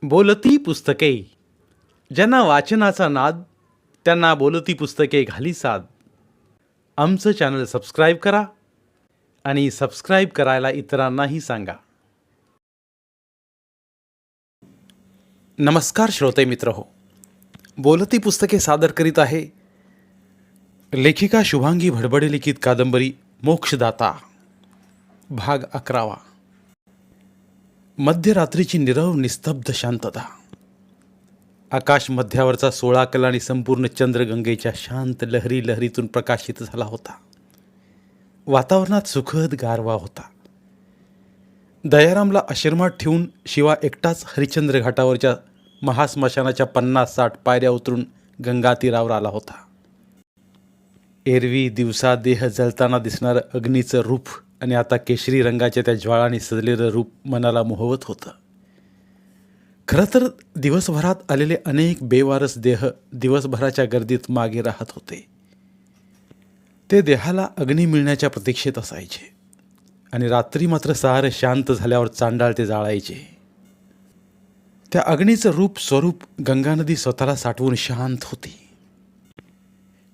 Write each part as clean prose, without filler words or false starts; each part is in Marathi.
बोलती पुस्तके. ज्यांना वाचनाचा नाद त्यांना बोलती पुस्तके घाली साद. आमचं चॅनल सबस्क्राईब करा आणि सबस्क्राईब करायला इतरांनाही सांगा. नमस्कार श्रोते मित्र हो, बोलती पुस्तके सादर करीत आहे लेखिका शुभांगी भडबडे लिखित कादंबरी मोक्षदाता भाग 11. मध्यरात्रीची नीरव निस्तब्ध शांतता. आकाश मध्यावरचा 16 कलांनी संपूर्ण चंद्रगंगेच्या शांत लहरी लहरीतून प्रकाशित झाला होता. वातावरणात सुखद गारवा होता. दयारामला आश्रमात ठेवून शिवा एकटाच हरिश्चंद्र घाटावरच्या महास्मशानाच्या 50-60 पायऱ्या उतरून गंगा तीरावर आला होता. एरवी दिवसा देह जळताना दिसणारं अग्नीचं रूप आणि आता केशरी रंगाच्या त्या ज्वाळाने सजलेलं रूप मनाला मोहवत होतं. खरं तर दिवसभरात आलेले अनेक बेवारस देह दिवसभराच्या गर्दीत मागे राहत होते. ते देहाला अग्नी मिळण्याच्या प्रतीक्षेत असायचे आणि रात्री मात्र सारं शांत झाल्यावर चांडाळ ते जाळायचे. त्या अग्नीचं स्वरूप गंगा नदी स्वतःला साठवून शांत होती.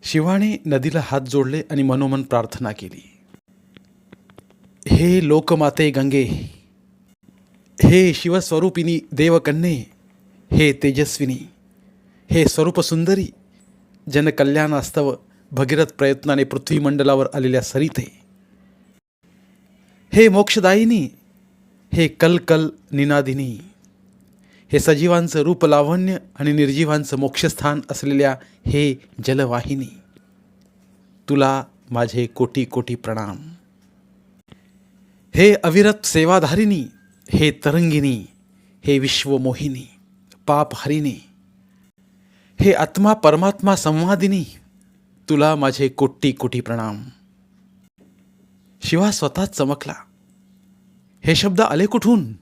शिवाने नदीला हात जोडले आणि मनोमन प्रार्थना केली. हे लोकमाते गंगे, हे शिवस्वरूपिणी देवकन्ये, हे तेजस्विनी, हे स्वरूपसुंदरी, जनकल्याणास्तव भगीरथ प्रयत्नाने पृथ्वीमंडलावर आलेल्या सरिते, हे मोक्षदायिनी, हे कलकल निनादिनी, हे सजीवांचं रूपलावण्य आणि निर्जीवांचं मोक्षस्थान असलेल्या हे जलवाहिनी, तुला माझे कोटी कोटी प्रणाम. हे अविरत सेवाधारिणी, हे तरंगिनी, हे विश्वमोहिनी, पापहरिणी, हे आत्मा परमात्मा संवादिनी, तुला माझे कोटी कोटी प्रणाम. शिवा स्वतःच चमकला. हे शब्द आले कुठून?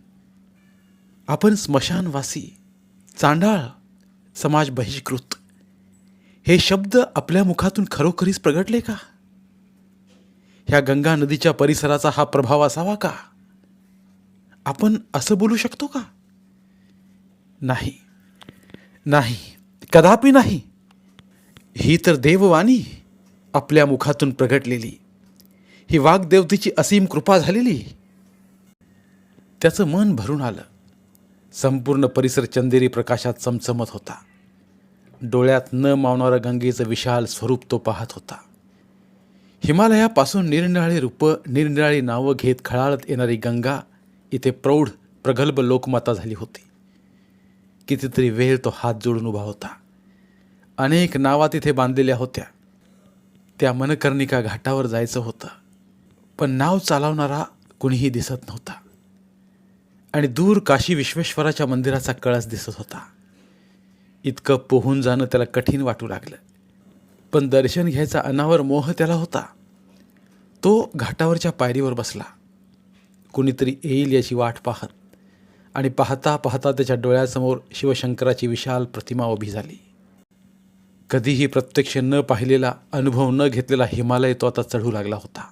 आपण स्मशानवासी, चांडाळ, समाज बहिष्कृत, हे शब्द आपल्या मुखातून खरोखरीच प्रगटले का? ह्या गंगा नदीच्या परिसराचा हा प्रभाव असावा का? आपण असं बोलू शकतो का? नाही नाही, कदापि नाही. ही तर देववाणी आपल्या मुखातून प्रगटलेली, ही वाग्देवतेची असीम कृपा झालेली. त्याचं मन भरून आलं. संपूर्ण परिसर चंदेरी प्रकाशात चमचमत होता. डोळ्यात न मावणारं गंगेचं विशाल स्वरूप तो पाहत होता. हिमालयापासून निरनिराळी रूपं, निरनिराळी नावं घेत खळाळत येणारी गंगा इथे प्रौढ प्रगल्भ लोकमाता झाली होती. कितीतरी वेळ तो हात जोडून उभा होता. अनेक नावा तिथे बांधलेल्या होत्या. त्या मनकर्णिका घाटावर जायचं होतं, पण नाव चालवणारा कुणीही दिसत नव्हता. आणि दूर काशी विश्वेश्वराच्या मंदिराचा कळस दिसत होता. इतकं पोहून जाणं त्याला कठीण वाटू लागलं, पण दर्शन घ्यायचा अनावर मोह त्याला होता. तो घाटावरच्या पायरीवर बसला. कुणीतरी येईल याची वाट पाहत, आणि पाहता पाहता त्याच्या डोळ्यासमोर शिवशंकराची विशाल प्रतिमा उभी झाली. कधीही प्रत्यक्ष न पाहिलेला, अनुभव न घेतलेला हिमालय तो आता चढू लागला होता.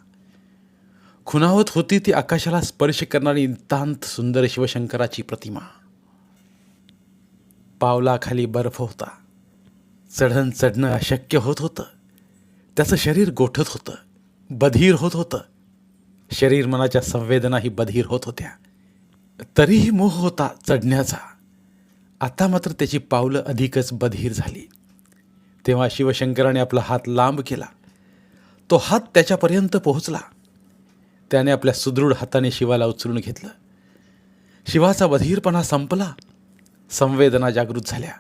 खुणावत होती ती आकाशाला स्पर्श करणारी नितांत सुंदर शिवशंकराची प्रतिमा. पावलाखाली बर्फ होता. चढणं अशक्य होत होतं. त्याचं शरीर गोठत होतं, बधीर होत होतं. शरीर मनाच्या संवेदनाही बधीर होत होत्या. तरीही मोह होता चढण्याचा. आता मात्र त्याची पावलं अधिकच बधीर झाली. तेव्हा शिवशंकराने आपला हात लांब केला. तो हात त्याच्यापर्यंत पोहोचला. त्याने आपल्या सुदृढ हाताने शिवाला उचलून घेतलं. शिवाचा बधीरपणा संपला. संवेदना जागृत झाल्या.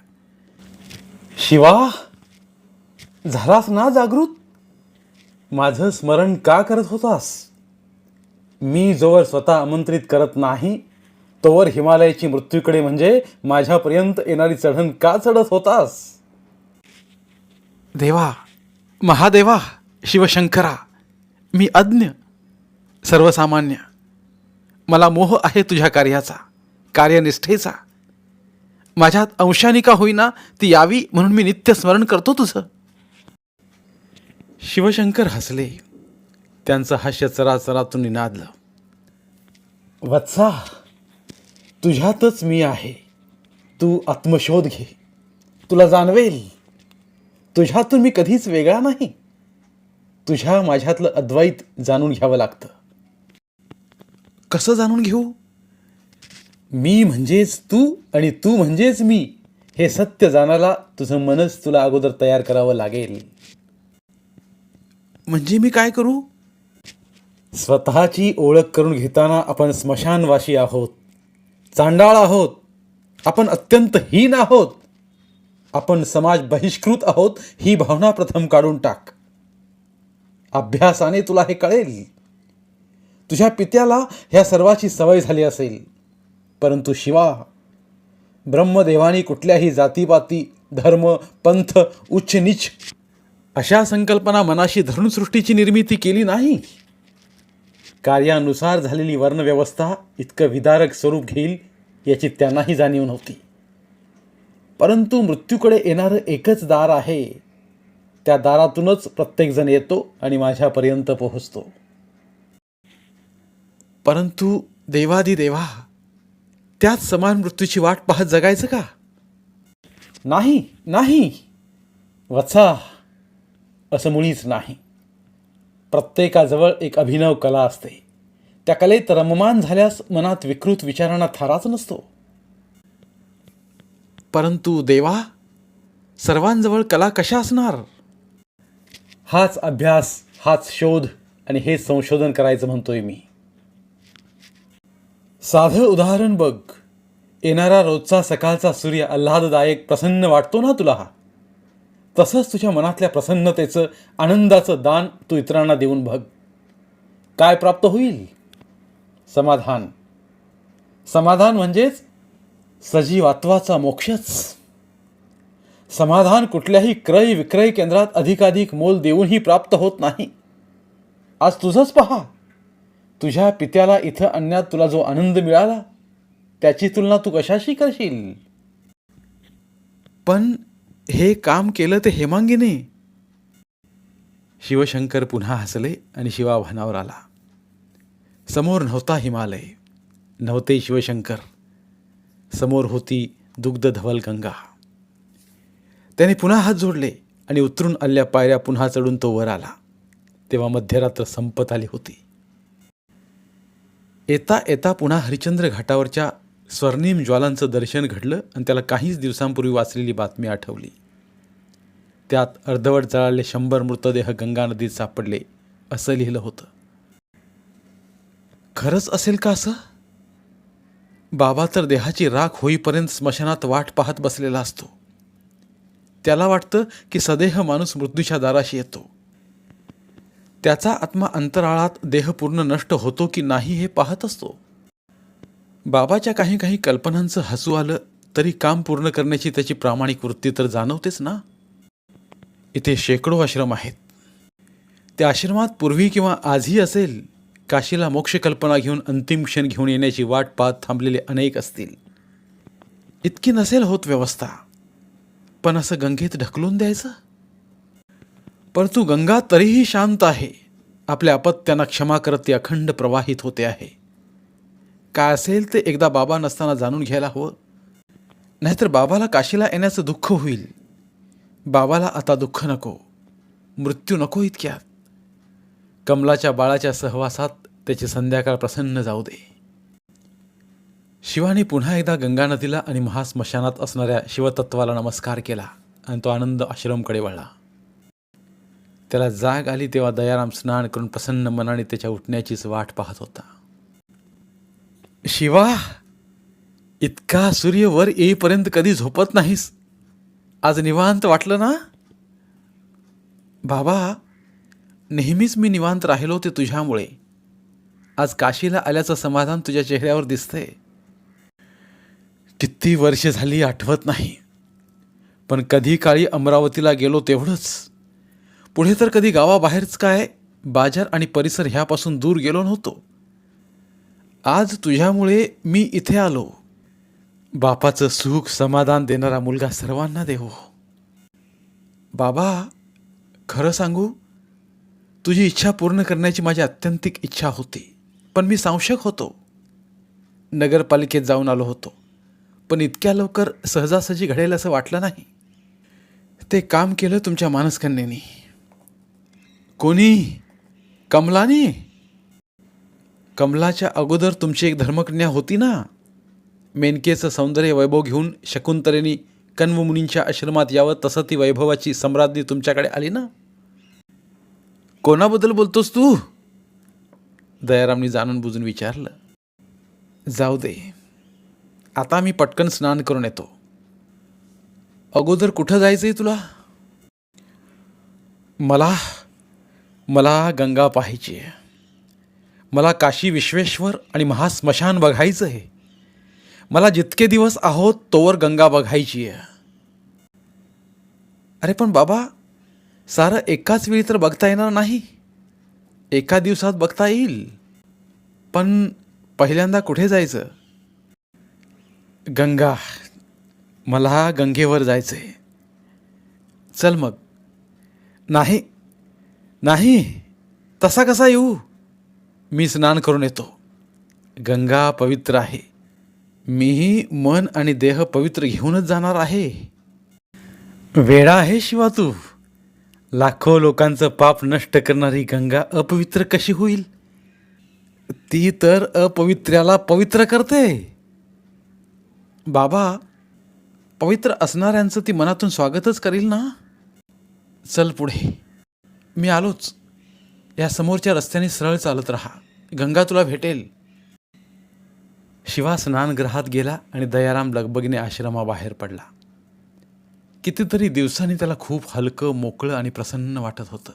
शिवा, झालास ना जागृत? माझं स्मरण का करत होतास? मी जोवर स्वतः आमंत्रित करत नाही तोवर हिमालयाची मृत्यूकडे म्हणजे माझ्यापर्यंत येणारी चढण का चढत होतास? देवा, महादेवा, शिवशंकरा, मी अज्ञ, सर्वसामान्य. मला मोह आहे तुझ्या कार्याचा, कार्यनिष्ठेचा. माझ्यात अंशाने का होईना ती यावी म्हणून मी नित्य स्मरण करतो तुझं. शिवशंकर हसले. त्यांचं हास्य चराचरातून निनादलं. वत्सा, तुझ्यातच मी आहे. तू आत्मशोध घे. तुला जाणवेल तुझ्यातून मी कधीच वेगळा नाही. तुझ्या माझ्यातलं अद्वैत जाणून घ्यावं लागतं. कसं जाणून घेऊ? मी म्हणजेच तू आणि तू म्हणजेच मी हे सत्य जाणायला तुझं मनच तुला अगोदर तयार करावं लागेल. म्हणजे मी काय करू? स्वतःची ओळख करून घेताना आपण स्मशानवासी आहोत, चांडाळ आहोत, आपण अत्यंत हीन आहोत, आपण समाज बहिष्कृत आहोत ही भावना प्रथम काढून टाक. अभ्यासाने तुला हे कळेल. तुझ्या पित्याला ह्या सर्वाची सवय झाली असेल, परंतु शिवा, ब्रह्मदेवानी कुठल्याही जातीपाती, धर्म, पंथ, उच्च नीच अशा संकल्पना मनाशी धरून सृष्टीची निर्मिती केली नाही. कार्यानुसार झालेली वर्णव्यवस्था इतकं विदारक स्वरूप घेईल याची त्यांनाही जाणीव नव्हती. परंतु मृत्यूकडे येणारं एकच दार आहे. त्या दारातूनच प्रत्येकजण येतो आणि माझ्यापर्यंत पोहोचतो. परंतु देवादिदेवा, त्याच समान मृत्यूची वाट पाहत जगायचं का? नाही नाही वत्सा, असं मुळीच नाही. प्रत्येकाजवळ एक अभिनव कला असते. त्या कलेत रममान झाल्यास मनात विकृत विचारांना थाराच नसतो. परंतु देवा, सर्वांजवळ कला कशा असणार? हाच अभ्यास, हाच शोध आणि हेच संशोधन करायचं म्हणतोय मी. साधं उदाहरण बघ. येणारा रोजचा सकाळचा सूर्य आल्हाददायक प्रसन्न वाटतो ना तुला? तसंच तुझ्या मनातल्या प्रसन्नतेचं, आनंदाचं दान तू इतरांना देऊन बघ. काय प्राप्त होईल? समाधान. समाधान म्हणजेच सजीवात्वाचा मोक्षच. समाधान कुठल्याही क्रय विक्रय केंद्रात अधिकाधिक मोल देऊनही प्राप्त होत नाही. आज तुझंच पहा. तुझ्या पित्याला इथं आणण्यात तुला जो आनंद मिळाला त्याची तुलना तू कशाशी करशील? पण हे काम केलं ते हेमांगीने. शिवशंकर पुन्हा हसले आणि शिवाभानावर आला. समोर नव्हता हिमालय, नव्हते शिवशंकर. समोर होती दुग्ध धवल गंगा. त्याने पुन्हा हात जोडले आणि उतरून आल्या पायऱ्या पुन्हा चढून तो वर आला. तेव्हा मध्यरात्र संपत आली होती. येता येता पुन्हा हरिश्चंद्र घाटावरच्या स्वर्णिम ज्वालांचं दर्शन घडलं आणि त्याला काहीच दिवसांपूर्वी वाचलेली बातमी आठवली. त्यात अर्धवट जळालेले 100 मृतदेह गंगा नदीत सापडले असं लिहिलं होतं. खरंच असेल का असं? बाबा तर देहाची राख होईपर्यंत स्मशानात वाट पाहत बसलेला असतो. त्याला वाटतं की सदेह माणूस मृत्यूच्या दाराशी येतो. त्याचा आत्मा अंतराळात देह पूर्ण नष्ट होतो की नाही हे पाहत असतो. बाबाच्या काही काही कल्पनांचं हसू आलं तरी काम पूर्ण करण्याची त्याची प्रामाणिक वृत्ती तर जाणवतेच ना. इथे शेकडो आश्रम आहेत. त्या आश्रमात पूर्वी किंवा आजही असेल काशीला मोक्षकल्पना घेऊन अंतिम क्षण घेऊन येण्याची वाट पाहत थांबलेले अनेक असतील. इतकी नसेल होत व्यवस्था, पण असं गंगेत ढकलून द्यायचं? परंतु गंगा तरीही शांत आहे. आपल्या अपत्यांना क्षमा करत ती अखंड प्रवाहित होते आहे. काय असेल ते एकदा बाबा नसताना जाणून घ्यायला हवं. नाहीतर बाबाला काशीला येण्याचं दुःख होईल. बाबाला आता दुःख नको, मृत्यू नको इतक्यात. कमलाच्या बाळाच्या सहवासात त्याची संध्याकाळ प्रसन्न जाऊ दे. शिवाने पुन्हा एकदा गंगा नदीला आणि महास्मशानात असणाऱ्या शिवतत्वाला नमस्कार केला आणि तो आनंद आश्रमकडे वळला. त्याला जाग आली तेव्हा दयाराम स्नान करून प्रसन्न मनाने त्याच्या उठण्याचीच वाट पाहत होता. शिवा, इतका सूर्य वर येईपर्यंत कधी झोपत नाहीस. आज निवांत वाटलं ना? बाबा, नेहमीच मी निवांत राहिलो ते तुझ्यामुळे. आज काशीला आल्याचं समाधान तुझ्या चेहऱ्यावर दिसतंय. किती वर्ष झाली आठवत नाही, पण कधी काळी अमरावतीला गेलो तेवढंच. पुढे तर कधी गावाबाहेरच काय बाजार आणि परिसर ह्यापासून दूर गेलो नव्हतो. आज तुझ्यामुळे मी इथे आलो. बापाचं सुख समाधान देणारा मुलगा सर्वांना देवो. बाबा, खरं सांगू, तुझी इच्छा पूर्ण करण्याची माझी अत्यंतिक इच्छा होती, पण मी संशयक होतो. नगरपालिकेत जाऊन आलो होतो, पण इतक्या लवकर सहजासहजी घडेल असं वाटलं नाही. ते काम केलं तुमच्या मानसकन्येनी. कोणी? कमलाने? कमलाच्या अगोदर तुमची एक धर्मकन्या होती ना, मेनकेचं सौंदर्य वैभव घेऊन शकुंतलेनी कण्वमुनींच्या आश्रमात यावं तसं ती वैभवाची सम्राज्ञी तुमच्याकडे आली ना. कोणाबद्दल बोलतोस तू? दयारामनी जाणून बुजून विचारलं. जाऊ दे, आता मी पटकन स्नान करून येतो. अगोदर कुठं जायचंय तुला? मला मला गंगा पाहायची आहे. मला काशी विश्वेश्वर आणि महास्मशान बघायचं आहे. मला जितके दिवस आहोत तोवर गंगा बघायची आहे. अरे पण बाबा, सारं एकाच वेळी तर बघता येणार नाही. एका दिवसात बघता येईल, पण पहिल्यांदा कुठे जायचं? गंगा. मला गंगेवर जायचं आहे. चल मग. नाही नाही, तसा कसा येऊ? मी स्नान करून येतो. गंगा पवित्र आहे. मीही मन आणि देह पवित्र घेऊनच जाणार आहे. वेडा आहे शिवा तू. लाखो लोकांचं पाप नष्ट करणारी गंगा अपवित्र कशी होईल? ती तर अपवित्र्याला पवित्र करते. बाबा, पवित्र असणाऱ्यांचं ती मनातून स्वागतच करील ना. चल पुढे. मी आलोच. या समोरच्या रस्त्याने सरळ चालत राहा. गंगा तुला भेटेल. शिवा स्नानगृहात गेला आणि दयाराम लगबगीने आश्रमाबाहेर पडला. कितीतरी दिवसांनी त्याला खूप हलकं, मोकळं आणि प्रसन्न वाटत होतं.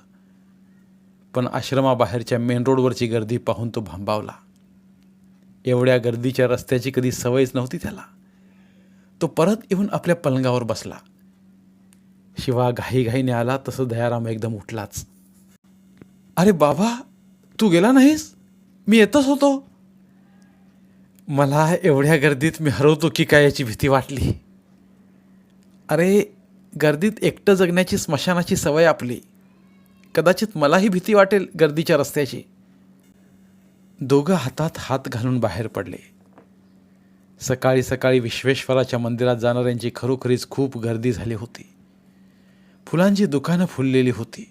पण आश्रमाबाहेरच्या मेन रोडवरची गर्दी पाहून तो भांबावला. एवढ्या गर्दीच्या रस्त्याची कधी सवयच नव्हती त्याला. तो परत येऊन आपल्या पलंगावर बसला. शिवा घाईघाईने आला तसं दयाराम एकदम उठलाच. अरे बाबा, तू गेला नाहीस? मी येतच होतो. मला एवढ्या गर्दीत मी हरवतो की काय याची भीती वाटली. अरे, गर्दीत एकटं जगण्याची स्मशानाची सवय आपली. कदाचित मलाही भीती वाटेल गर्दीच्या रस्त्याची. दोघं हातात हात घालून बाहेर पडले. सकाळी सकाळी विश्वेश्वराच्या मंदिरात जाणाऱ्यांची खरोखरीच खूप गर्दी झाली होती. फुलांची दुकानं फुललेली होती.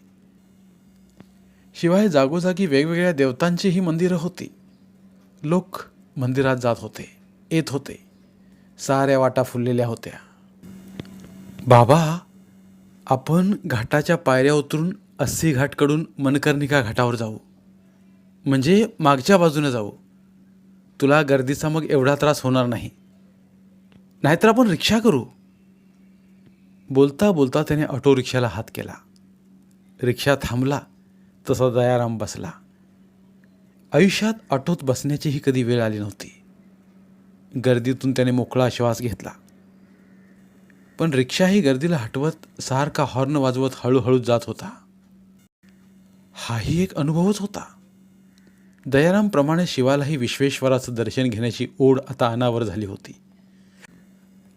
शिवाय जागोजागी वेगवेगळ्या देवतांचीही मंदिरं होती. लोक मंदिरात जात होते, येत होते. साऱ्या वाटा फुललेल्या होत्या. बाबा, आपण घाटाच्या पायऱ्या उतरून 80 घाटकडून मनकर्णिका घाटावर जाऊ. म्हणजे मागच्या बाजूने जाऊ. तुला गर्दीचा मग एवढा त्रास होणार नाही. नाहीतर आपण रिक्षा करू. बोलता बोलता त्याने ऑटो रिक्षाला हात केला. रिक्षा थांबला तसा दयाराम बसला. आयुष्यात ऑटोत बसण्याचीही कधी वेळ आली नव्हती. गर्दीतून त्याने मोकळा श्वास घेतला. पण रिक्षाही गर्दीला हटवत सारखा हॉर्न वाजवत हळूहळू जात होता. हाही एक अनुभवच होता. दयारामप्रमाणे शिवालाही विश्वेश्वराचं दर्शन घेण्याची ओढ आता अनावर झाली होती.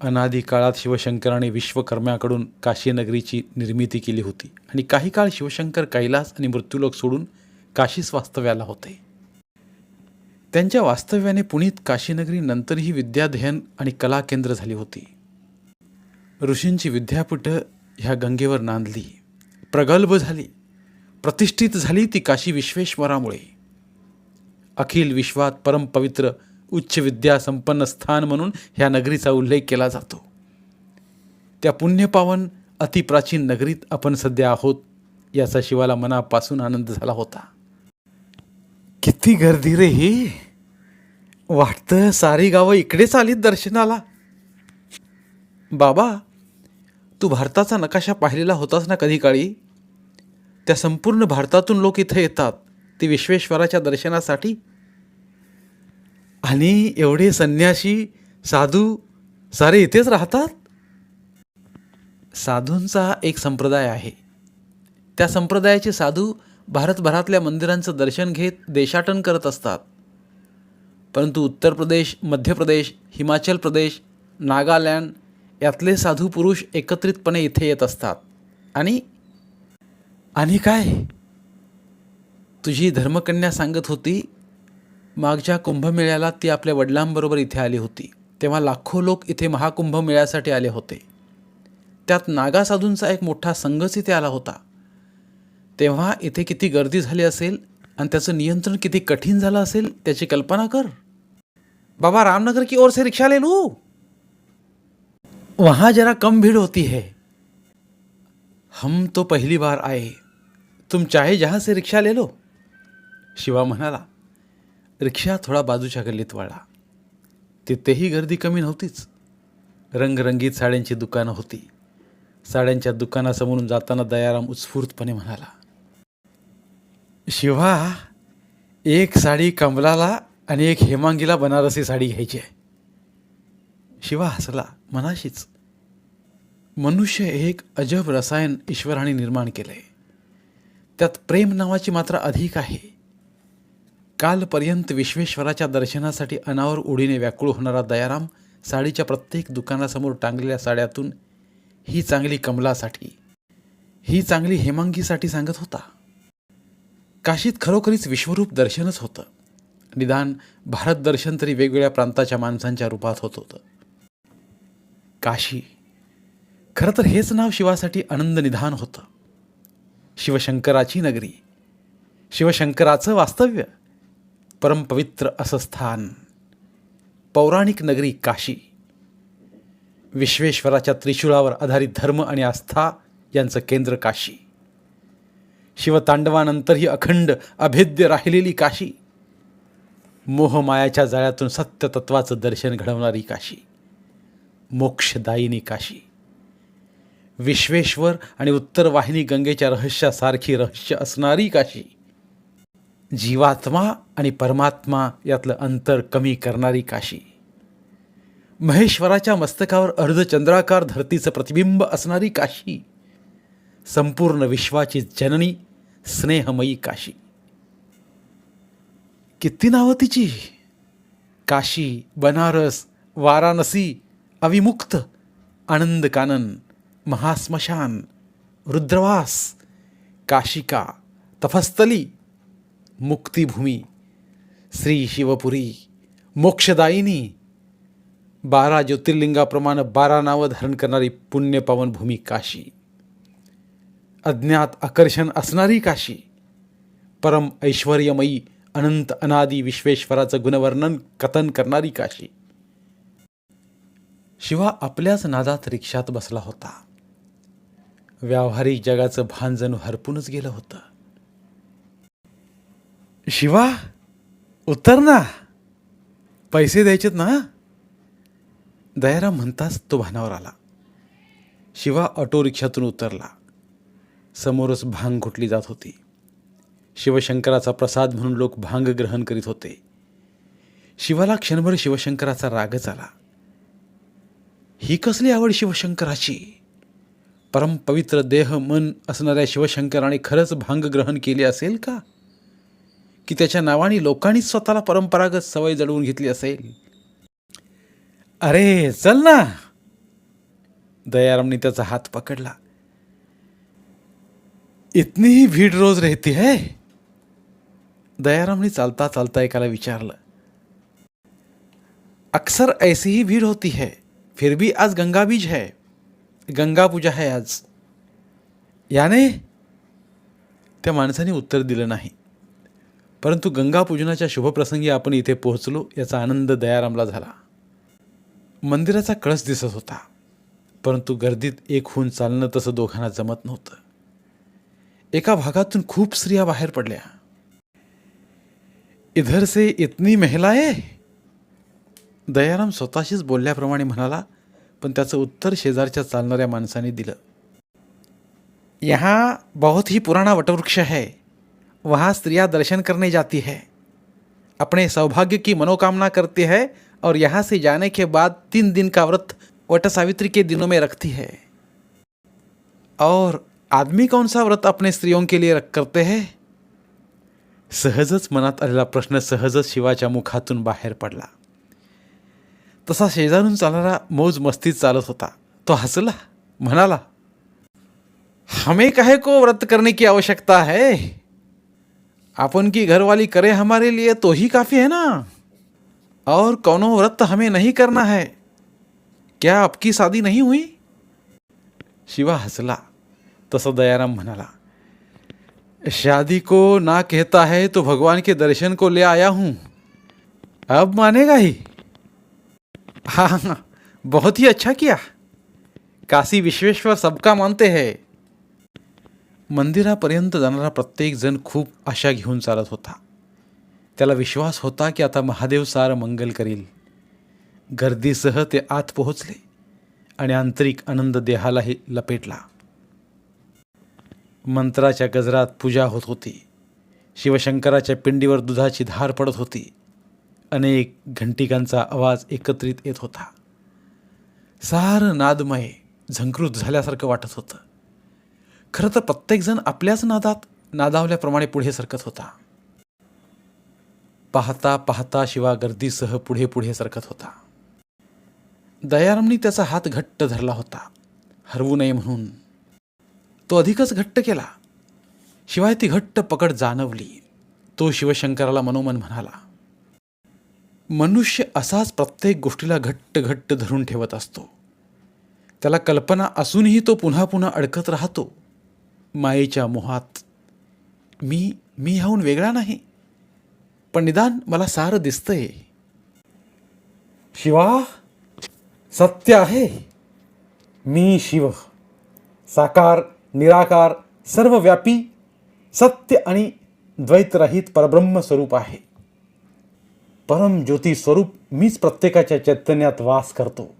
अनादी काळात शिवशंकराने विश्वकर्म्याकडून काशीनगरीची निर्मिती केली होती आणि काही काळ शिवशंकर कैलास आणि मृत्यूलोक सोडून काशीस वास्तव्याला होते. त्यांच्या वास्तव्याने पुनीत काशीनगरी नंतरही विद्याध्ययन आणि कला केंद्र झाली होती. ऋषींची विद्यापीठं ह्या गंगेवर नांदली, प्रगल्भ झाली, प्रतिष्ठित झाली ती काशी विश्वेश्वरामुळे. अखिल विश्वात परमपवित्र उच्च विद्या संपन्न स्थान म्हणून ह्या नगरीचा उल्लेख केला जातो. त्या पुण्यपावन अतिप्राचीन नगरीत आपण सध्या आहोत याचा शिवाला मनापासून आनंद झाला होता. किती गर्दी रे ही. वाटतं सारी गावं इकडेच आलीत दर्शनाला. बाबा, तू भारताचा नकाशा पाहिलेला होतास ना कधी काळी? त्या संपूर्ण भारतातून लोक इथे येतात ते विश्वेश्वराच्या दर्शनासाठी. आणि एवढे संन्यासी साधू सारे इथेच राहतात. साधूंचा एक संप्रदाय आहे. त्या संप्रदायाचे साधू भारतभरातल्या मंदिरांचं दर्शन घेत देशाटन करत असतात. परंतु उत्तर प्रदेश, मध्य प्रदेश, हिमाचल प्रदेश, नागालँड यातले साधू पुरुष एकत्रितपणे इथे येत असतात. आणि काय? तुझी धर्मकन्या सांगत होती मागच्या कुंभमेळ्याला ती आपल्या वडिलांबरोबर इथे आली होती. तेव्हा लाखो लोक इथे महाकुंभ मेळ्यासाठी आले होते. त्यात नागा साधूंचा एक मोठा संघच इथे आला होता. तेव्हा इथे किती गर्दी झाली असेल आणि त्याचं नियंत्रण किती कठीण झालं असेल त्याची कल्पना कर. बाबा, रामनगर की ओर से रिक्शा ले लूं? वहाँ जरा कम भीड़ होती है. हम तो पहली बार आए, तुम चाहे जहाँ से रिक्शा ले लो. शिवा म्हणाला. रिक्षा थोडा बाजूच्या गल्लीत वळला. तिथेही गर्दी कमी नव्हतीच. रंगरंगीत साड्यांची दुकानं होती. साड्यांच्या दुकानासमोरून जाताना दयाराम उत्स्फूर्तपणे म्हणाला, शिवा, एक साडी कमलाला आणि एक हेमांगीला बनारसी साडी घ्यायची आहे. शिवा हसला मनाशीच. मनुष्य एक अजब रसायन ईश्वराने निर्माण केलंय. त्यात प्रेम नावाची मात्रा अधिक आहे. कालपर्यंत विश्वेश्वराच्या दर्शनासाठी अनावर ओढीने व्याकुळ होणारा दयाराम साडीच्या प्रत्येक दुकानासमोर टांगलेल्या साड्यातून ही चांगली कमलासाठी, ही चांगली हेमांगीसाठी सांगत होता. काशीत खरोखरीच विश्वरूप दर्शनच होतं. निदान भारत दर्शन तरी वेगवेगळ्या प्रांताच्या माणसांच्या रूपात होत होतं. काशी, खरं तर हेच नाव शिवासाठी आनंद निधान होतं. शिवशंकराची नगरी, शिवशंकराचं वास्तव्य, परमपवित्र असं स्थान, पौराणिक नगरी काशी. विश्वेश्वराच्या त्रिशूळावर आधारित धर्म आणि आस्था यांचं केंद्र काशी. शिवतांडवानंतरही अखंड अभेद्य राहिलेली काशी. मोहमायाच्या जाळ्यातून सत्यतत्वाचं दर्शन घडवणारी काशी. मोक्षदायिनी काशी. विश्वेश्वर आणि उत्तर वाहिनी गंगेच्या रहस्यासारखी रहस्य असणारी काशी. जीवात्मा आणि परमात्मा यातलं अंतर कमी करणारी काशी. महेश्वराच्या मस्तकावर अर्धचंद्राकार धरतीचं प्रतिबिंब असणारी काशी. संपूर्ण विश्वाची जननी स्नेहमयी काशी. किती नावं तिची! काशी, बनारस, वाराणसी, अविमुक्त, आनंद कानन, महास्मशान, रुद्रवास, काशिका, तपस्थली, मुक्तिभूमी, श्री शिवपुरी, मोक्षदायिनी. 12 ज्योतिर्लिंगाप्रमाणे 12 नावं धारण करणारी पुण्यपावन भूमी काशी. अज्ञात आकर्षण असणारी काशी. परम ऐश्वर्यमयी अनंत अनादी विश्वेश्वराचं गुणवर्णन कथन करणारी काशी. शिवा आपल्याच नादात रिक्षात बसला होता. व्यावहारिक जगाचं भान जणू हरपूनच गेलं होतं. शिवा, उतर ना, पैसे द्यायचेत ना. दयाराम म्हणताच तो भानावर आला. शिवा ऑटो रिक्षातून उतरला. समोरच भांग घुटली जात होती. शिवशंकराचा प्रसाद म्हणून लोक भांग ग्रहण करीत होते. शिवाला क्षणभर शिवशंकराचा रागच आला. ही कसली आवड शिवशंकराची! परमपवित्र देह मन असणाऱ्या शिवशंकराने खरंच भांग ग्रहण केली असेल का? की त्याच्या नावाने लोकांनीच स्वतःला परंपरागत सवय जडवून घेतली असेल? अरे चल ना. दयारामने त्याचा हात पकडला. इतनी ही भीड़ रोज रहती है? दयारामने चालता चालता एकाला विचारलं. अक्सर ऐसी ही भीड़ होती है, फिर भी आज गंगा बीज है, गंगा पूजा है आज. याने? त्या माणसाने उत्तर दिलं नाही. परंतु गंगा पूजनाच्या शुभप्रसंगी आपण इथे पोहोचलो याचा आनंद दयारामला झाला. मंदिराचा कळस दिसत होता, परंतु गर्दीत एक होऊन चालणं तसं दोघांना जमत नव्हतं. एका भागातून खूप स्त्रिया बाहेर पडल्या. इधर से इतनी महिलाएं? दयाराम स्वतःशीच बोलल्याप्रमाणे म्हणाला, पण त्याचं उत्तर शेजारच्या चालणाऱ्या माणसाने दिलं. यहाँ बहुत ही पुराना वटवृक्ष है, वहाँ स्त्रियां दर्शन करने जाती है, अपने सौभाग्य की मनोकामना करती है और यहाँ से जाने के बाद 3 दिन का व्रत वट सावित्री के दिनों में रखती है. और आदमी कौन सा व्रत अपने स्त्रियों के लिए करते हैं? सहजच मनात आलेला प्रश्न सहजच शिवाच्या मुखातून बाहेर पडला. तसा शेजारून चालणारा मौज मस्तीत चालत होता. तो हसला, म्हणाला, हमें काहे को व्रत करने की आवश्यकता है? अपन की घरवाली करे हमारे लिए तो ही काफ़ी है ना. और कौनो व्रत हमें नहीं करना है. क्या आपकी शादी नहीं हुई? शिवा हंसला. तसं दयाराम म्हणाला, शादी को ना कहता है तो भगवान के दर्शन को ले आया हूं. अब मानेगा ही? हाँ हाँ, बहुत ही अच्छा किया. काशी विश्वेश्वर सबका मानते हैं. मंदिरापर्यंत जाणारा प्रत्येक जण खूप आशा घेऊन चालत होता. त्याला विश्वास होता की आता महादेव सारं मंगल करील. गर्दीसह ते आत पोहोचले आणि आंतरिक आनंद देहालाही लपेटला. मंत्राच्या गजरात पूजा होत होती. शिवशंकराच्या पिंडीवर दुधाची धार पडत होती. अनेक घंटिकांचा आवाज एकत्रित येत होता. सारं नादमय झंकृत झाल्यासारखं वाटत होतं. खरं तर प्रत्येकजण आपल्याच नादात नादावल्याप्रमाणे पुढे सरकत होता. पाहता पाहता शिवा गर्दीसह पुढे पुढे सरकत होता. दयारामनी त्याचा हात घट्ट धरला होता, हरवू नये म्हणून. तो अधिकच घट्ट केला. शिवाय ती घट्ट पकड जाणवली. तो शिवशंकराला मनोमन म्हणाला, मनुष्य असाच प्रत्येक गोष्टीला घट्ट घट्ट धरून ठेवत असतो. त्याला कल्पना असूनही तो पुन्हा पुन्हा अडकत राहतो मायेच्या मोहात. मी ह्याहून वेगळा नाही, पण निदान मला सारं दिसतंय. शिवा, सत्य आहे. मी शिव, साकार निराकार सर्वव्यापी सत्य आणि द्वैतरहित परब्रह्म स्वरूप आहे. परम ज्योती स्वरूप मीच प्रत्येकाच्या चैतन्यात वास करतो.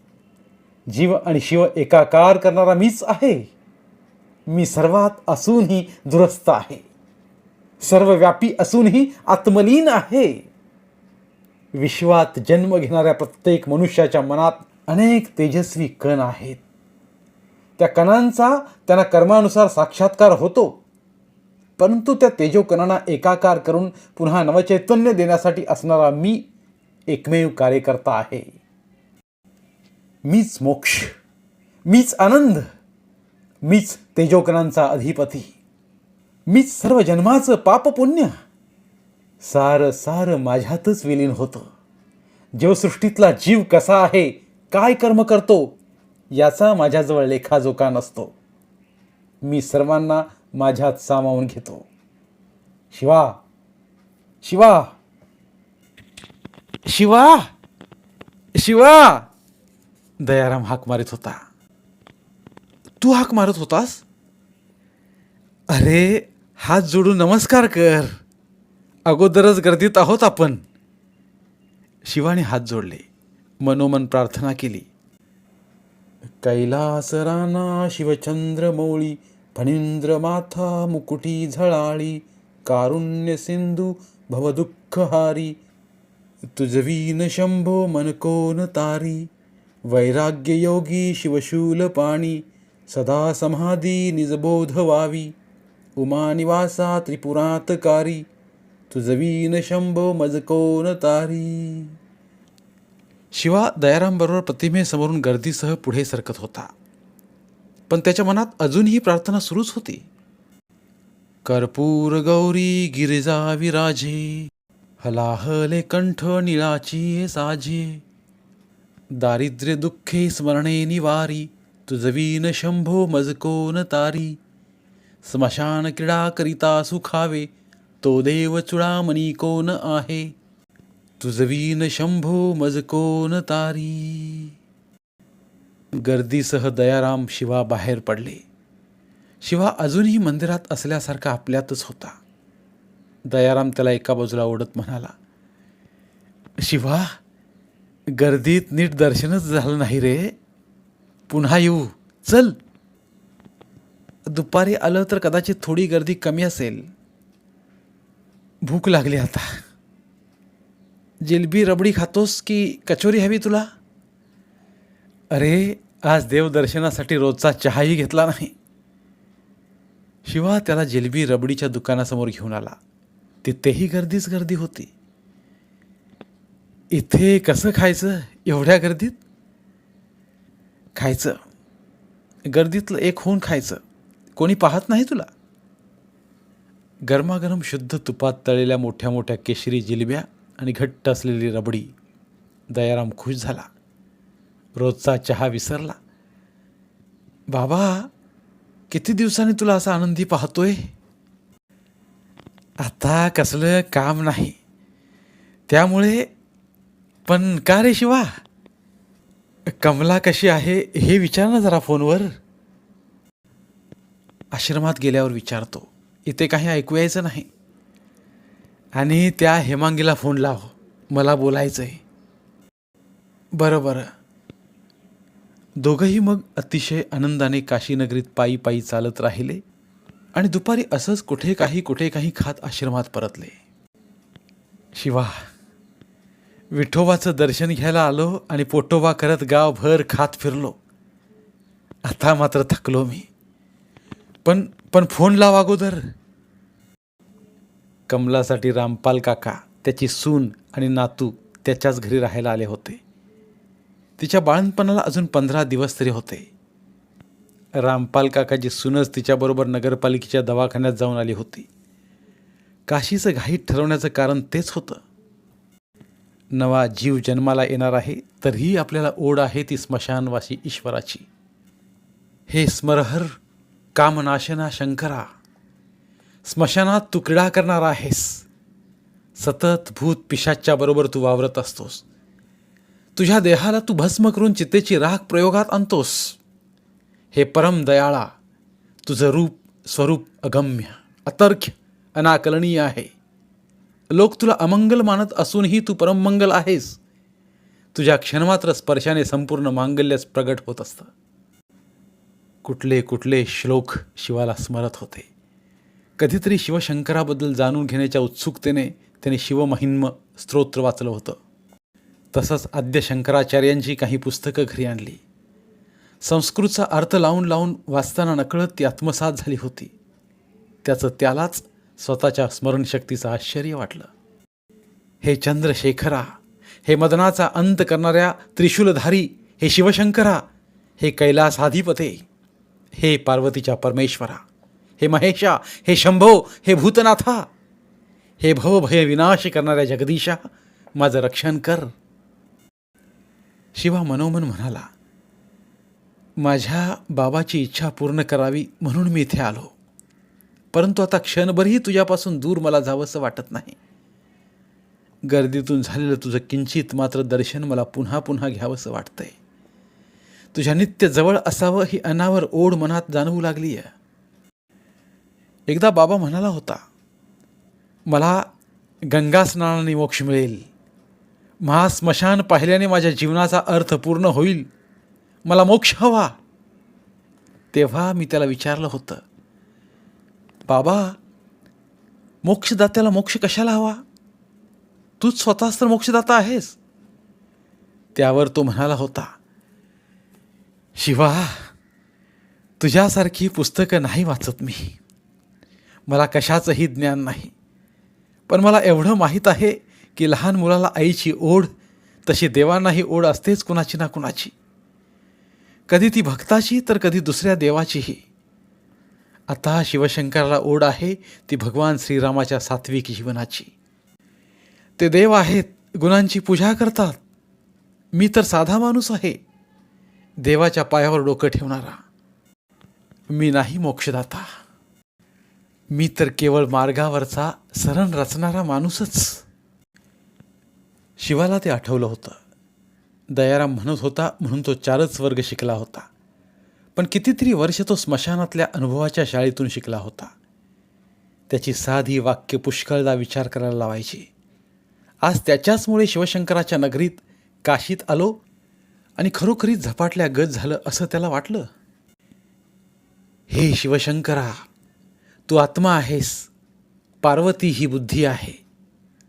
जीव आणि शिव एकाकार करणारा मीच आहे. मी सर्वात असूनही दुरस्थ आहे. सर्वव्यापी असूनही आत्मलीन आहे. विश्वात जन्म घेणाऱ्या प्रत्येक मनुष्याच्या मनात अनेक तेजस्वी कण आहेत. त्या कणांचा त्यांना कर्मानुसार साक्षात्कार होतो, परंतु त्या तेजोकणांना एकाकार करून पुन्हा नवचैतन्य देण्यासाठी असणारा मी एकमेव कार्यकर्ता आहे. मीच मोक्ष, मीच आनंद, मीच तेजोकणांचा अधिपती, मीच सर्व जन्माचं पाप पुण्य. सारं सारं माझ्यातच विलीन होतं. जीवसृष्टीतला जीव कसा आहे, काय कर्म करतो, याचा माझ्याजवळ लेखाजोखा नसतो. मी सर्वांना माझ्यात सामावून घेतो. शिवा, शिवा, शिवा, शिवा. दयाराम हाक मारित होता. तू हाक मारत होतास? अरे, हात जोडून नमस्कार कर. अगोदरच गर्दीत आहोत आपण. शिवाने हात जोडले, मनोमन प्रार्थना केली. कैलास राना शिवचंद्र मौळी, फणींद्र माथा मुकुटी झळाळी, कारुण्य सिंधू भवदुःखहारी, तुझवीन शंभो मन कोण तारी, वैराग्य योगी शिवशूल पाणी, सदा समाधी निजबोध व्हावी, उमा निवासा त्रिपुरातकारी, तुझवीन शंभो मज कोण तारी. शिवा दयारामबरोबर प्रतिमेसमोरून गर्दीसह पुढे सरकत होता, पण त्याच्या मनात अजूनही प्रार्थना सुरूच होती. कर्पूर गौरी गिरिजा विराजे, हलाहले कंठ निळाची साजे, दारिद्र्य दुःखे स्मरणे निवारी, तुझवीन शंभो मज कोण तारी, स्मशान क्रीडा करिता सुखावे, तो देव चुडामणी कोण आहे, तुझवीन शंभो मज कोण तारी. गर्दीसह दयाराम शिवा बाहेर पडले. शिवा अजूनही मंदिरात असल्यासारखा आपल्यातच होता. दयाराम त्याला एका बाजूला ओढत म्हणाला, शिवा, गर्दीत नीट दर्शनच झालं नाही रे. पुन्हा येऊ, चल. दुपारी आलं तर कदाचित थोडी गर्दी कमी असेल. भूक लागली आता. जिलबी रबडी खातोस की कचोरी हवी तुला? अरे, आज देवदर्शनासाठी रोजचा चहाही घेतला नाही. शिवा त्याला जिलबी रबडीच्या दुकानासमोर घेऊन आला. तिथेही गर्दीच गर्दी होती. इथे कसं खायचं एवढ्या गर्दीत? खायचं, गर्दीतलं एक होऊन खायचं. कोणी पाहत नाही तुला. गरमागरम शुद्ध तुपात तळलेल्या मोठ्या मोठ्या केशरी जिलब्या आणि घट्ट असलेली रबडी. दयाराम खुश झाला. रोजचा चहा विसरला. बाबा, किती दिवसांनी तुला असा आनंदी पाहतोय. आता कसलं काम नाही त्यामुळे. पण का रे शिवा, कमला कशी आहे हे विचार ना जरा फोनवर. आश्रमात गेल्यावर विचारतो, इथे काही ऐकू यायचं नाही. आणि त्या हेमांगीला फोन लाव, मला बोलायचं आहे. बरं बरं. दोघंही मग अतिशय आनंदाने काशीनगरीत पायी पायी चालत राहिले आणि दुपारी असंच कुठे काही खात आश्रमात परतले. शिवा, विठोबाचं दर्शन घ्यायला आलो आणि पोटोबा करत गावभर खात फिरलो. आता मात्र थकलो मी. पण पण फोन लाव अगोदर. कमलासाठी रामपाल काका, त्याची सून आणि नातू त्याच्याच घरी राहायला आले होते. तिच्या बाळणपणाला अजून 15 दिवस तरी होते. रामपाल काकाची सूनच तिच्याबरोबर नगरपालिकेच्या दवाखान्यात जाऊन आली होती. काशीचं घाईत ठरवण्याचं कारण तेच होतं. नवा जीव जन्माला येणार आहे, तरीही आपल्याला ओढ आहे ती स्मशानवासी ईश्वराची. हे स्मरहर कामनाशना शंकरा, स्मशानात तू क्रीडा करणार आहेस. सतत भूत पिशाच्या बरोबर तू वावरत असतोस. तुझ्या देहाला तू भस्म करून चितेची राख प्रयोगात आणतोस. हे परम दयाळा, तुझं रूप स्वरूप अगम्य, अतर्क्य, अनाकलनीय आहे. लोक तुला अमंगल मानत असूनही तू परममंगल आहेस. तुझ्या क्षणमात्र स्पर्शाने संपूर्ण मांगल्यच प्रगट होत असतं. कुठले कुठले श्लोक शिवाला स्मरत होते. कधीतरी शिवशंकराबद्दल जाणून घेण्याच्या उत्सुकतेने त्याने शिवमहिम्न स्तोत्र वाचलं होतं. तसंच आद्य शंकराचार्यांची काही पुस्तकं घरी आणली. संस्कृतचा अर्थ लावून लावून वाचताना नकळत ती आत्मसात झाली होती. त्याचं त्यालाच स्वतःच्या स्मरणशक्तीचं आश्चर्य वाटलं. हे चंद्रशेखरा, हे मदनाचा अंत करणाऱ्या त्रिशूलधारी, हे शिवशंकरा, हे कैलासाधिपते, हे पार्वतीच्या परमेश्वरा, हे महेशा, हे शंभो, हे भूतनाथा, हे भवभय विनाश करणाऱ्या जगदीशा, माझं रक्षण कर. शिवा मनोमन म्हणाला, माझ्या बाबाची इच्छा पूर्ण करावी म्हणून मी इथे आलो. परंतु आता क्षणभरही तुझ्यापासून दूर मला जावंसं वाटत नाही. गर्दीतून झालेलं तुझं किंचित मात्र दर्शन मला पुन्हा पुन्हा घ्यावंसं वाटतंय. तुझ्या नित्य जवळ असावं ही अनावर ओढ मनात जाणवू लागली आहे. एकदा बाबा म्हणाला होता, मला गंगा स्नानाने मोक्ष मिळेल. महास्मशान पाहिल्याने माझ्या जीवनाचा अर्थ पूर्ण होईल. मला मोक्ष हवा. तेव्हा मी त्याला विचारलं होतं, बाबा, मोक्षदात्याला मोक्ष कशाला हवा? तूच स्वतःच तर मोक्षदाता आहेस. त्यावर तो म्हणाला होता, शिवा, तुझ्यासारखी पुस्तकं नाही वाचत मी. मला कशाचंही ज्ञान नाही. पण मला एवढं माहीत आहे की लहान मुलाला आईची ओढ तशी देवांनाही ओढ असतेच कुणाची ना कुणाची. कधी ती भक्ताची तर कधी दुसऱ्या देवाचीही. आता शिवशंकराला ओढ आहे ती भगवान श्रीरामाच्या सात्विक जीवनाची. ते देव आहेत, गुणांची पूजा करतात. मी तर साधा माणूस आहे, देवाच्या पायावर डोकं ठेवणारा. मी नाही मोक्षदाता. मी तर केवळ मार्गावरचा सरण रचणारा माणूसच. शिवाला ते आठवलं होतं. दयाराम म्हणत होता म्हणून तो 4च वर्ग शिकला होता. पण कितीतरी वर्ष तो स्मशानातल्या अनुभवाच्या शाळेतून शिकला होता. त्याची साधी वाक्य पुष्कळदा विचार करायला लावायची. आज त्याच्याचमुळे शिवशंकराच्या नगरीत काशीत आलो आणि खरोखरीच झपाटल्या गज झालं असं त्याला वाटलं. हे शिवशंकरा, तू आत्मा आहेस. पार्वती ही बुद्धी आहे.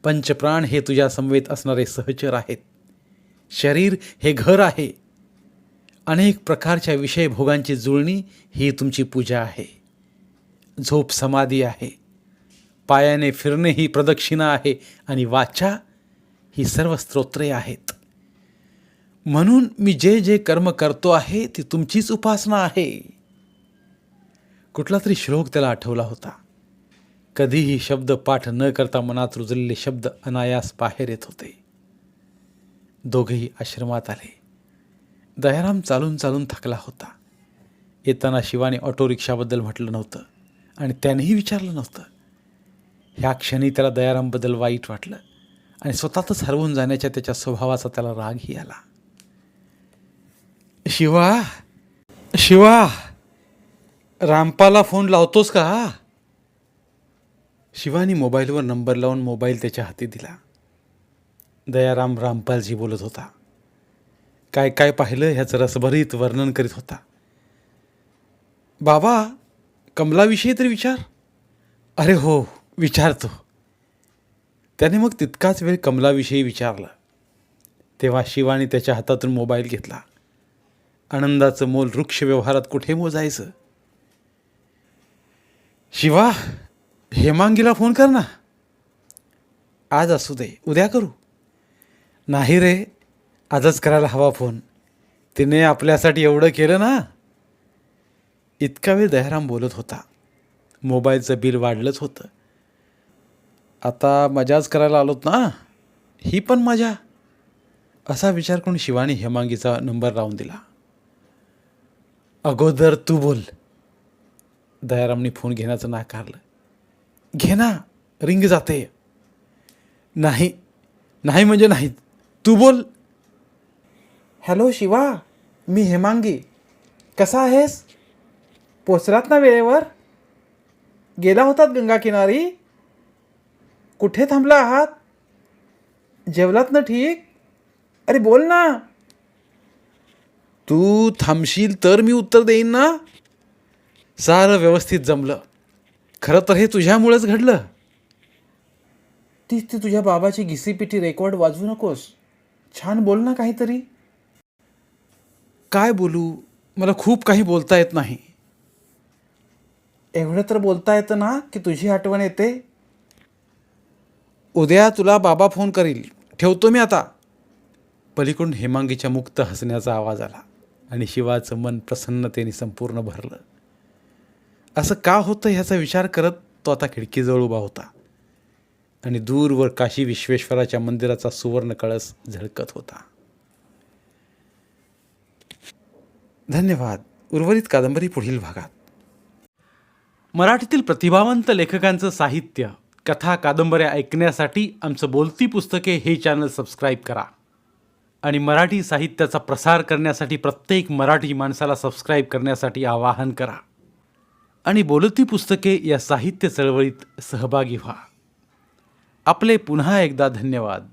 पंचप्राण हे तुझ्या समवेत असणारे सहचर आहेत. शरीर हे घर आहे. अनेक प्रकारच्या विषय भोगांची जुळणी ही तुमची पूजा आहे. झोप समाधी आहे. पायाने फिरणे ही प्रदक्षिणा आहे आणि वाचा ही सर्व स्तोत्रे आहेत. म्हणून मी जे जे कर्म करतो आहे ती तुमचीच उपासना आहे. कुठला तरी श्लोक त्याला आठवला होता. कधीही शब्द पाठ न करता मनात रुजलेले शब्द अनायास बाहेर येत होते. दोघेही आश्रमात आले. दयाराम चालून चालून थकला होता. येताना शिवाने ऑटो रिक्षाबद्दल म्हटलं नव्हतं आणि त्यानेही विचारलं नव्हतं. ह्या क्षणी त्याला दयारामबद्दल वाईट वाटलं आणि स्वतःच हरवून जाण्याच्या त्याच्या स्वभावाचा त्याला रागही आला. शिवा, शिवा, रामपाला फोन लावतोस का? शिवानी मोबाईलवर नंबर लावून मोबाईल त्याच्या हाती दिला. दयाराम रामपालजी बोलत होता. काय काय पाहिलं ह्याचं रसभरीत वर्णन करीत होता. बाबा, कमलाविषयी तरी विचार. अरे हो, विचारतो. त्याने मग तितकाच वेळ कमलाविषयी विचारलं. तेव्हा शिवानी त्याच्या हातातून मोबाईल घेतला. आनंदाचं मोल वृक्ष व्यवहारात कुठे मोजायचं? शिवा, हेमांगीला फोन कर ना. आज असू दे, उद्या करू. नाही रे, आजच करायला हवा फोन. तिने आपल्यासाठी एवढं केलं ना. इतका वेळ दयाराम बोलत होता. मोबाईलचं बिल वाढलंच होतं. आता मजाच करायला आलोत ना, ही पण मजा, असा विचार करून शिवानी हेमांगीचा नंबर लावून दिला. अगोदर तू बोल. दयारामने फोन घेण्याचं नाकारलं. घे ना, रिंग जाते. नाही, नाही म्हणजे नाही, तू बोल. हॅलो शिवा, मी हेमांगी. कसा आहेस? पोचलात ना वेळेवर? गेला होतात गंगाकिनारी? कुठे थांबला आहात? जेवलात ना ठीक? अरे बोल ना. तू थांबशील तर मी उत्तर देईन ना. सारं व्यवस्थित जमलं. खरं तर हे तुझ्यामुळेच घडलं. तीच ती तुझ्या बाबाची घिसीपिटी रेकॉर्ड वाजवू नकोस. छान बोल ना काहीतरी. काय बोलू? मला खूप काही बोलता येत नाही. एवढं तर बोलता येतं ना की तुझी आठवण येते. उद्या तुला बाबा फोन करील. ठेवतो मी आता. पलीकडून हेमांगीच्या मुक्त हसण्याचा आवाज आला आणि शिवाचं मन प्रसन्नतेने संपूर्ण भरलं. असं का होतं ह्याचा विचार करत तो आता खिडकीजवळ उभा होता आणि दूरवर काशी विश्वेश्वराच्या मंदिराचा सुवर्ण कळस झळकत होता. धन्यवाद. उर्वरित कादंबरी पुढील भागात. मराठीतील प्रतिभावंत लेखकांचं साहित्य, कथा, कादंबऱ्या ऐकण्यासाठी आमचं बोलती पुस्तके हे चॅनल सबस्क्राईब करा आणि मराठी साहित्याचा प्रसार करण्यासाठी प्रत्येक मराठी माणसाला सबस्क्राईब करण्यासाठी आवाहन करा आणि बोलती पुस्तके या साहित्य चळवळीत सहभागी व्हा. आपले पुन्हा एकदा धन्यवाद.